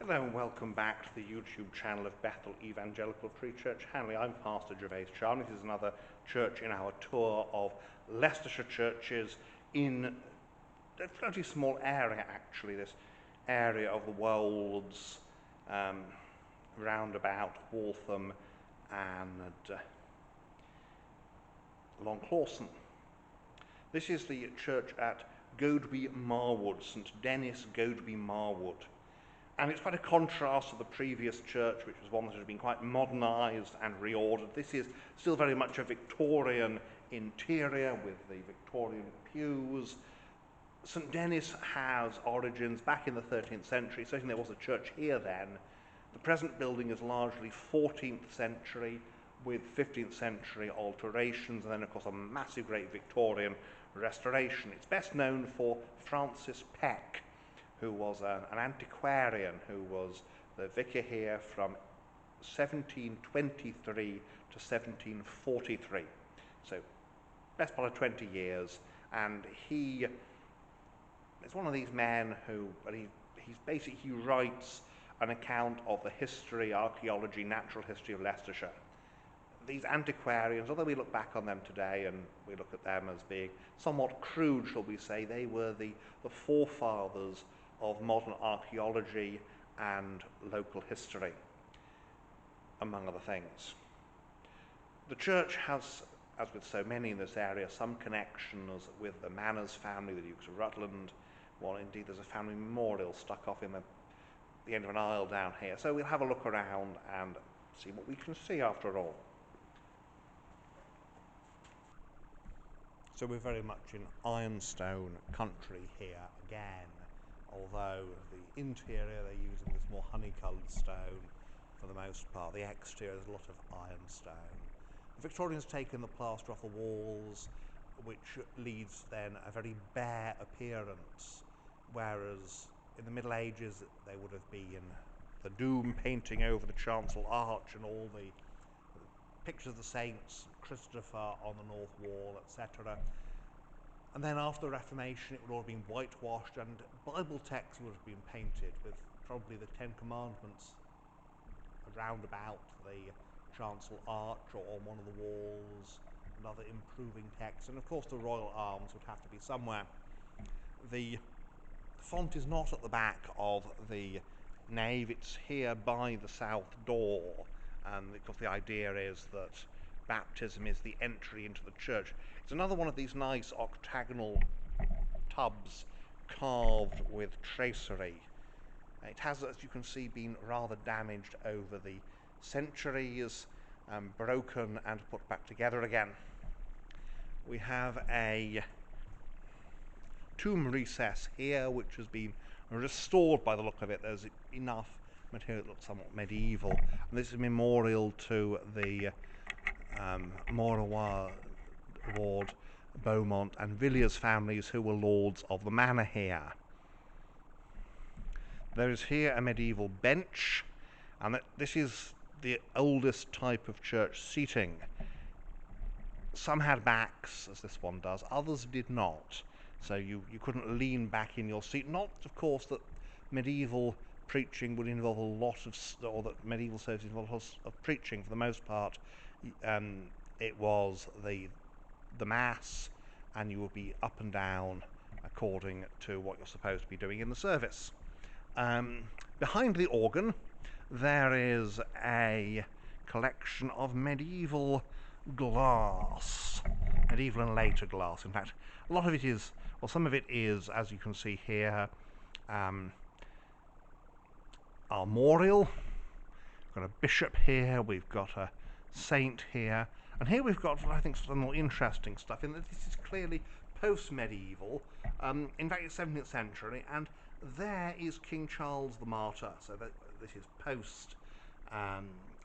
Hello and welcome back to the YouTube channel of Bethel Evangelical Free Church Hanley. I'm Pastor Gervais Charm. This is another church in our tour of Leicestershire churches in a fairly small area, actually, this area of the Wolds, round about Waltham and Long Clawson. This is the church at Goadby Marwood, St Dennis Goadby Marwood. And it's quite a contrast to the previous church, which was one that had been quite modernised and reordered. This is still very much a Victorian interior with the Victorian pews. St Dennis has origins back in the 13th century. Certainly there was a church here then. The present building is largely 14th century with 15th century alterations, and then of course a massive great Victorian restoration. It's best known for Francis Peck, who was an antiquarian, who was the vicar here from 1723 to 1743. So best part of 20 years. And he is one of these men who, he writes an account of the history, archaeology, natural history of Leicestershire. These antiquarians, although we look back on them today and we look at them as being somewhat crude, shall we say, they were the forefathers of modern archaeology and local history, among other things. The church has, as with so many in this area, some connections with the Manners family, the Dukes of Rutland. Well, indeed, there's a family memorial stuck off in the end of an aisle down here. So we'll have a look around and see what we can see after all. So we're very much in ironstone country here again, although the interior they're using this more honey-coloured stone for the most part. The exterior is a lot of ironstone. The Victorians taken the plaster off the walls, which leaves then a very bare appearance, whereas in the Middle Ages they would have been the doom painting over the chancel arch and all the pictures of the saints, Christopher on the north wall, etc. And then after the Reformation, it would all have been whitewashed, and Bible texts would have been painted with probably the Ten Commandments around about the chancel arch or on one of the walls, and other improving texts. And of course the royal arms would have to be somewhere. The font is not at the back of the nave, it's here by the south door. And of course the idea is that baptism is the entry into the church. It's another one of these nice octagonal tubs carved with tracery. It has, as you can see, been rather damaged over the centuries, broken and put back together again. We have a tomb recess here which has been restored by the look of it. There's enough material that looks somewhat medieval, and this is a memorial to the Morawar, Ward, Beaumont and Villiers families who were lords of the manor here. There is here a medieval bench, and this is the oldest type of church seating. Some had backs, as this one does, others did not, so you couldn't lean back in your seat. Not, of course, that medieval preaching would involve a lot of, or that medieval services involved a lot of preaching. For the most part, it was the mass, and you would be up and down according to what you're supposed to be doing in the service. Behind the organ there is a collection of medieval glass, medieval and later glass. In fact, a lot of it is, well, some of it is, as you can see here, armorial. We've got a bishop here, we've got a saint here, and here we've got, I think, some more interesting stuff in that this is clearly post-medieval. In fact, it's 17th century, and there is King Charles the Martyr. So this is post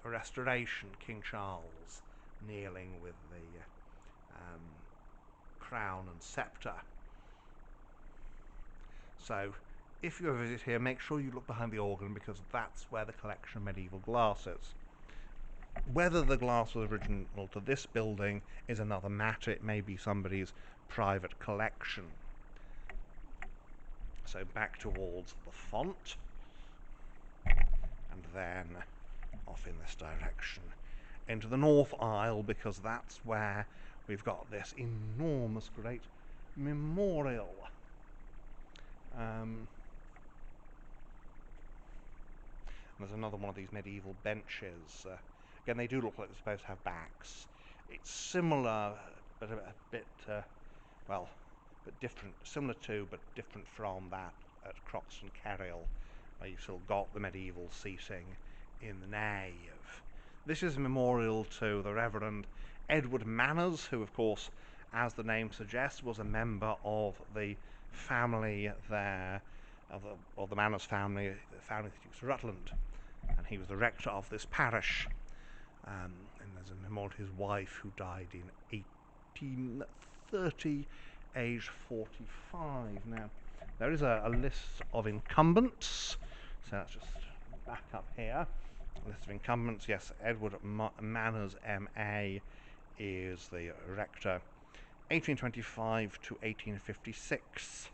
restoration, King Charles kneeling with the crown and scepter. So if you ever visit here, make sure you look behind the organ, because that's where the collection of medieval glass is. Whether the glass was original to this building is another matter. It may be somebody's private collection. So back towards the font. and then off in this direction into the north aisle, because that's where we've got this enormous great memorial. There's another one of these medieval benches. Again, they do look like they're supposed to have backs. It's similar, but a bit, well, but different, similar to, but different from that at Croxton Kerrill, where you've still got the medieval seating in the nave. This is a memorial to the Reverend Edward Manners, who, of course, as the name suggests, was a member of the family there, of the Manners family, the family of the Dukes of Rutland, and he was the rector of this parish. And there's a memorial to his wife, who died in 1830, aged 45. Now, there is a list of incumbents, so let's just back up here. A list of incumbents, yes, Edward Manners, M.A., is the rector, 1825 to 1856.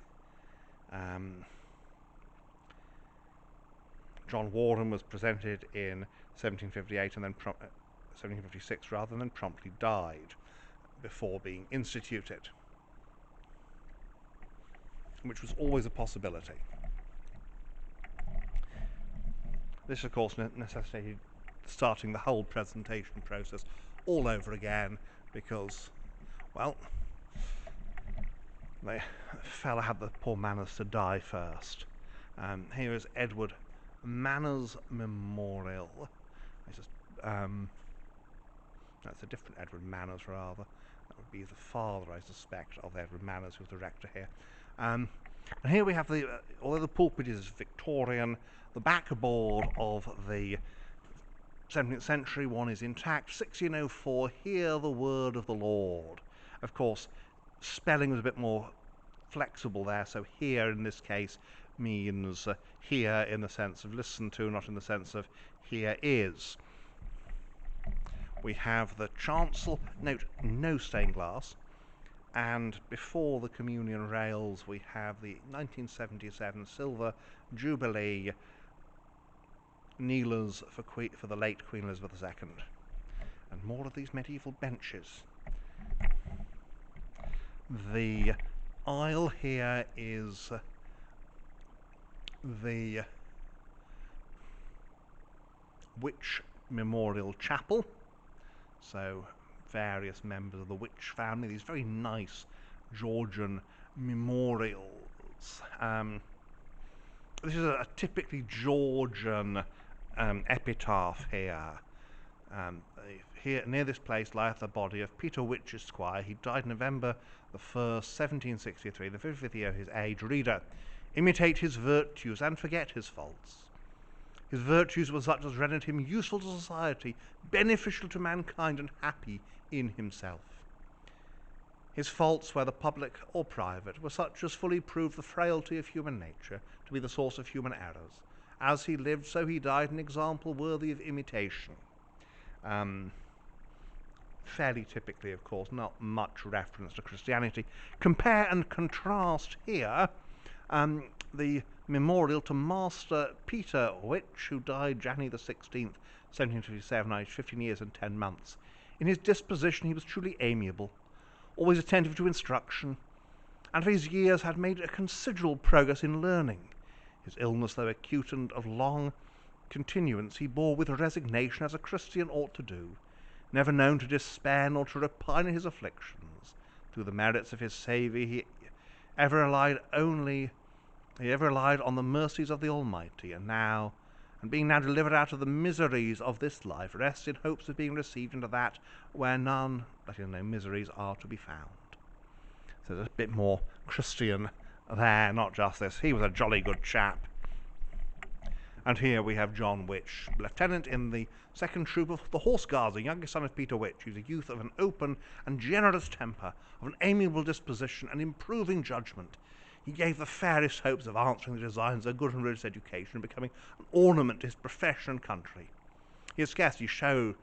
John Warren was presented in 1758 and then 1756 rather, and then promptly died before being instituted, which was always a possibility. This, of course, necessitated starting the whole presentation process all over again, because, well, the fella had the poor Manners to die first. Here is Edward Manners Memorial. It's just, that's a different Edward Manners, rather. That would be the father, I suspect, of Edward Manners, who's the rector here. And here we have the, although the pulpit is Victorian, the backboard of the 17th century one is intact. 1604, hear the word of the Lord. Of course, spelling was a bit more flexible there, so here in this case means hear in the sense of listen to, not in the sense of here is. We have the chancel, note no stained glass, and before the communion rails we have the 1977 Silver Jubilee kneelers for the late Queen Elizabeth II. And more of these medieval benches. The aisle here is the Witch Memorial Chapel, so various members of the Witch family, these very nice Georgian memorials. This is a typically Georgian epitaph here. Here near this place lieth the body of Peter Witch, Esquire. He died November the 1st, 1763, the 50th year of his age. Reader, imitate his virtues and forget his faults. His virtues were such as rendered him useful to society, beneficial to mankind, and happy in himself. His faults, whether public or private, were such as fully proved the frailty of human nature to be the source of human errors. As he lived, so he died, an example worthy of imitation. Fairly typically, of course, not much reference to Christianity. Compare and contrast here the memorial to Master Peter Witch, who died January the 16th, 1757, aged 15 years and 10 months. In his disposition he was truly amiable, always attentive to instruction, and for his years had made a considerable progress in learning. His illness, though acute and of long continuance, he bore with resignation, as a Christian ought to do, never known to despair nor to repine in his afflictions. Through the merits of his Saviour he ever relied on the mercies of the Almighty, and being now delivered out of the miseries of this life, rests in hopes of being received into that where none, that is, no miseries, are to be found. So there's a bit more Christian there, not just this. He was a jolly good chap. And here we have John Witch, lieutenant in the 2nd Troop of the Horse Guards, the youngest son of Peter Witch. He was a youth of an open and generous temper, of an amiable disposition and improving judgment. He gave the fairest hopes of answering the designs of a good and religious education and becoming an ornament to his profession and country. He had scarcely showed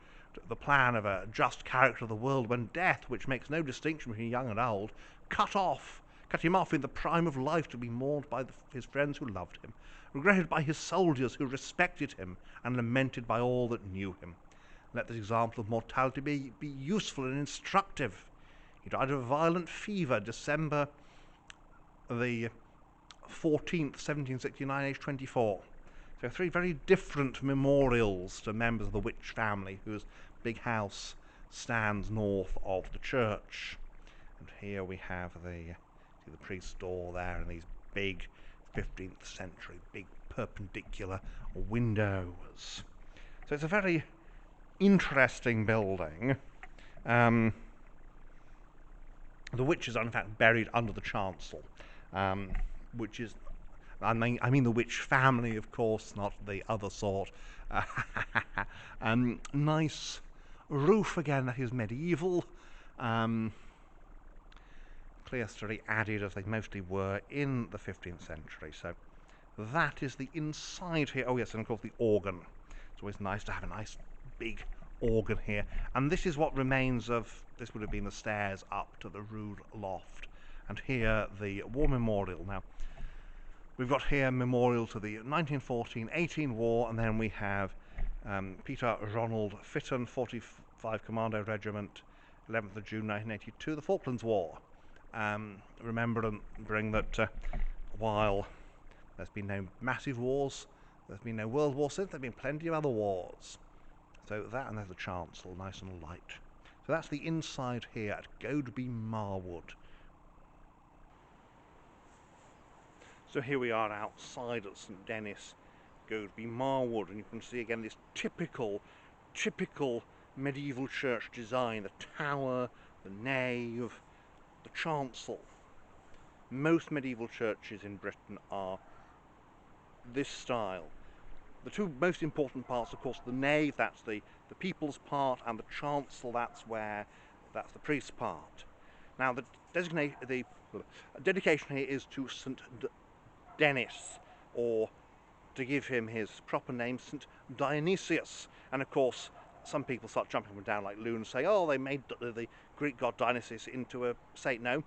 the plan of a just character of the world when death, which makes no distinction between young and old, cut off, cut him off in the prime of life to be mourned by his friends who loved him, regretted by his soldiers who respected him, and lamented by all that knew him. Let this example of mortality be useful and instructive. He died of a violent fever, December the 14th, 1769, aged 24. So 3 very different memorials to members of the Witch family, whose big house stands north of the church. And here we have the priest's door there, and these big 15th century, big perpendicular windows. So it's a very interesting building. The witches are in fact buried under the chancel, which is, I mean the witch family, of course, not the other sort. Nice roof again, that is medieval. Clerestory added, as they mostly were, in the 15th century. So that is the inside here. Oh yes, and of course the organ. It's always nice to have a nice big organ here. And this is what remains of, this would have been the stairs up to the rood loft. And here the war memorial. Now, we've got here a memorial to the 1914-18 war, and then we have Peter Ronald Fitton, 45 Commando Regiment, 11th of June 1982, the Falklands War. Remembering that while there's been no massive wars, there's been no World War since, there've been plenty of other wars. So that, and there's the chancel, nice and light. So that's the inside here at Goadby Marwood. So here we are outside at St Denis, Goadby Marwood, and you can see again this typical medieval church design, the tower, the nave, the chancel. Most medieval churches in Britain are this style. The 2 most important parts, of course, the nave, that's the people's part, and the chancel, that's the priest's part. Now the dedication here is to St Denis, or to give him his proper name, St Dionysius. And of course some people start jumping down like loons, saying, oh, they made the Greek god Dionysius into a saint. No,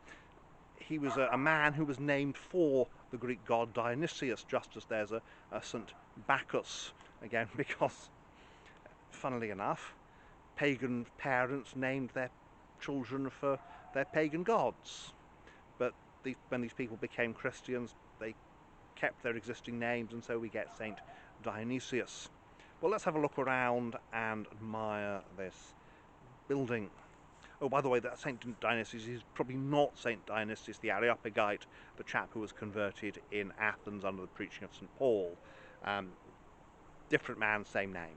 he was a man who was named for the Greek god Dionysius, just as there's a St Bacchus, again, because, funnily enough, pagan parents named their children for their pagan gods. But when these people became Christians, they kept their existing names, and so we get St Dionysius. Well, let's have a look around and admire this building. Oh, by the way, that St Dionysius is probably not St Dionysius the Areopagite, the chap who was converted in Athens under the preaching of St Paul. Different man, same name.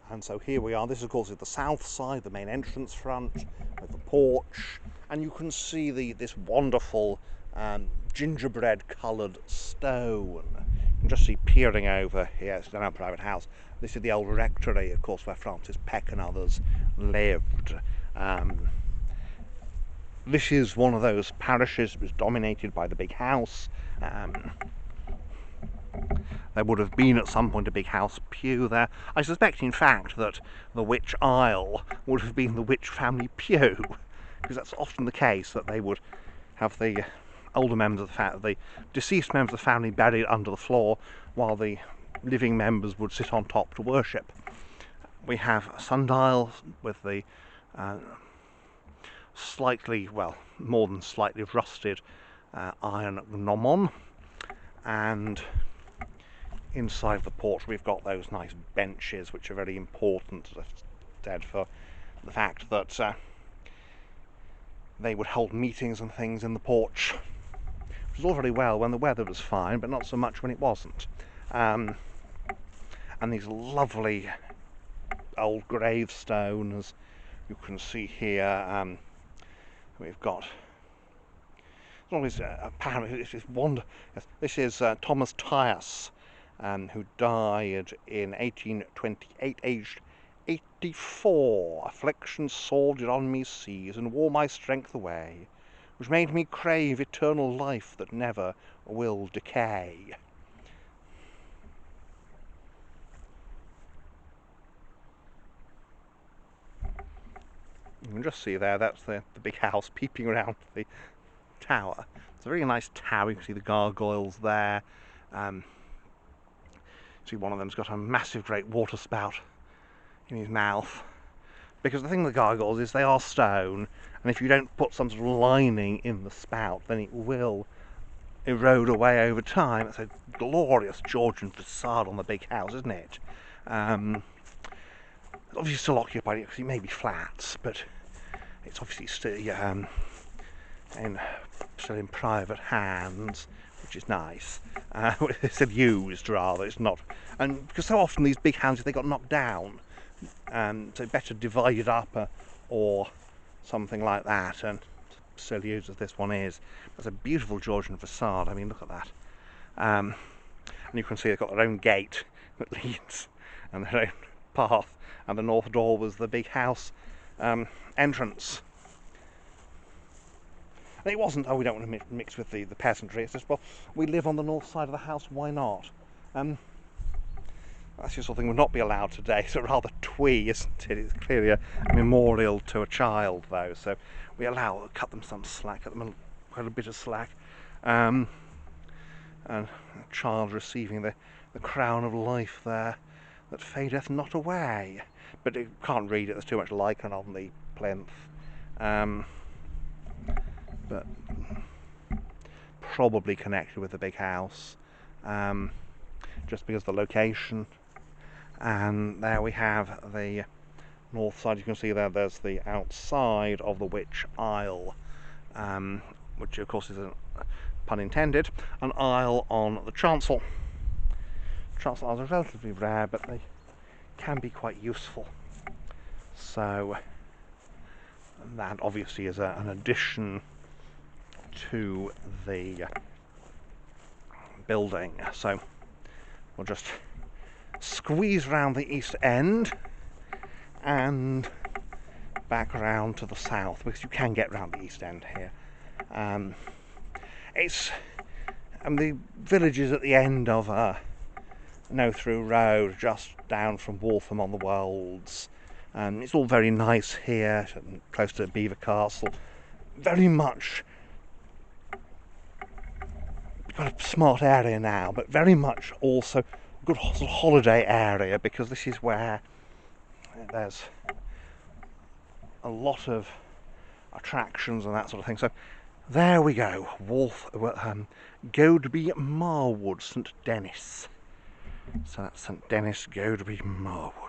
And so here we are. This, of course, is the south side, the main entrance front, with the porch, and you can see this wonderful gingerbread-coloured stone. You can just see peering over here. It's now a private house. This is the old rectory, of course, where Francis Peck and others lived. This is one of those parishes that was dominated by the big house. There would have been at some point a big house pew there. I suspect, in fact, that the witch aisle would have been the witch family pew, because that's often the case, that they would have the older members of the deceased members of the family buried under the floor, while the living members would sit on top to worship. We have a sundial with the slightly, well, more than slightly rusted iron gnomon, and inside the porch we've got those nice benches, which are very important, as I've said, for the fact that they would hold meetings and things in the porch, which was all very well when the weather was fine, but not so much when it wasn't. And these lovely old gravestones you can see here. We've got always apparently this is Thomas Tyas, who died in 1828, aged 84. Affliction soldiered on me seas and wore my strength away, which made me crave eternal life that never will decay. You can just see there, that's the big house peeping around the tower. It's a really nice tower. You can see the gargoyles there. See, one of them's got a massive great water spout in his mouth. Because the thing with gargoyles is they are stone, and if you don't put some sort of lining in the spout, then it will erode away over time. It's a glorious Georgian facade on the big house, isn't it? Obviously still occupied because it may be flats, but it's obviously still in private hands, which is nice. It's said used rather, it's not. And because so often these big houses, they got knocked down, so better divided up or something like that, and still used as this one is. It's a beautiful Georgian facade. I mean, look at that. And you can see they've got their own gate that leads, and their own path, and the north door was the big house entrance. And it wasn't, oh, we don't want to mix with the peasantry. It's just, well, we live on the north side of the house, why not? That's just something would not be allowed today. It's rather twee, isn't it? It's clearly a memorial to a child, though, so we cut them some slack, cut them quite a bit of slack. And a child receiving the crown of life there, that fadeth not away. But you can't read it, there's too much lichen on the plinth. But probably connected with the big house, just because of the location. And there we have the north side. You can see there's the outside of the Witch Isle, which of course is a pun intended, an isle on the chancel. Chancel isles are relatively rare, but they can be quite useful. So that obviously is an addition to the building. So we'll just squeeze round the east end and back round to the south, because you can get round the east end here. The village is at the end of No Through Road, just down from Waltham on the Wolds. It's all very nice here, close to Belvoir Castle. Very much got a smart area now, but very much also a good sort of holiday area, because this is where there's a lot of attractions and that sort of thing. So there we go, Goadby Marwood, St Denis. So that's St Denis, Goadby Marwood.